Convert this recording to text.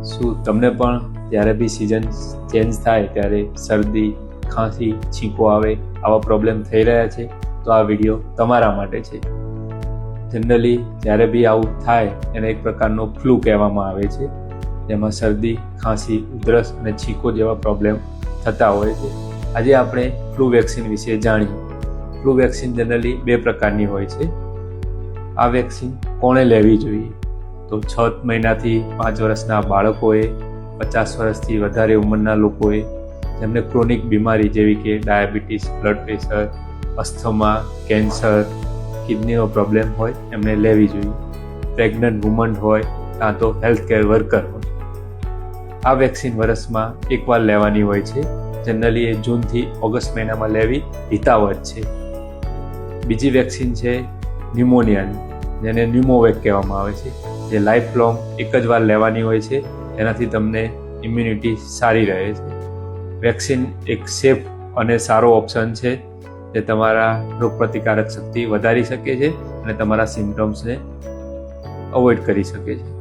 શું તમને પણ જ્યારે બી સિઝન ચેન્જ થાય ત્યારે શરદી, ખાંસી, છીંકો આવે આવા પ્રોબ્લેમ થઈ રહ્યા છે? તો આ વિડીયો તમારા માટે છે. જનરલી જ્યારે બી આવું થાય એને એક પ્રકારનો ફ્લૂ કહેવામાં આવે છે, જેમાં શરદી, ખાંસી, ઉધરસ અને છીંકો જેવા પ્રોબ્લેમ થતા હોય છે. આજે આપણે ફ્લૂ વેક્સિન વિશે જાણીએ. ફ્લૂ વેક્સિન જનરલી 2 પ્રકારની હોય છે. આ વેક્સિન કોણે લેવી જોઈએ? તો 6 મહિનાથી 5 વર્ષના બાળકોએ, 50 વર્ષથી વધારે ઉંમરના લોકોએ, જેમને ક્રોનિક બીમારી જેવી કે diabetes, blood pressure, asthma, cancer, કિડનીનો પ્રોબ્લેમ હોય એમને લેવી જોઈએ. પ્રેગ્નન્ટ વુમન હોય કાં તો હેલ્થ કેર વર્કર હોય. આ વેક્સિન વર્ષમાં એકવાર લેવાની હોય છે. જનરલી એ જૂનથી ઓગસ્ટ મહિનામાં લેવી હિતાવહ છે. બીજી વેક્સિન છે ન્યુમોનિયાની, જેને ન્યુમોવેક કહેવામાં આવે છે, જે લાઈફ લોંગ એક જ વાર લેવાની હોય છે. એનાથી તમને ઇમ્યુનિટી સારી રહે છે. વેક્સિન એક સેફ અને સારો ઓપ્શન છે, જે તમારા રોગપ્રતિકારક શક્તિ વધારી શકે છે અને તમારા સિમ્પટમ્સને અવોઇડ કરી શકે છે.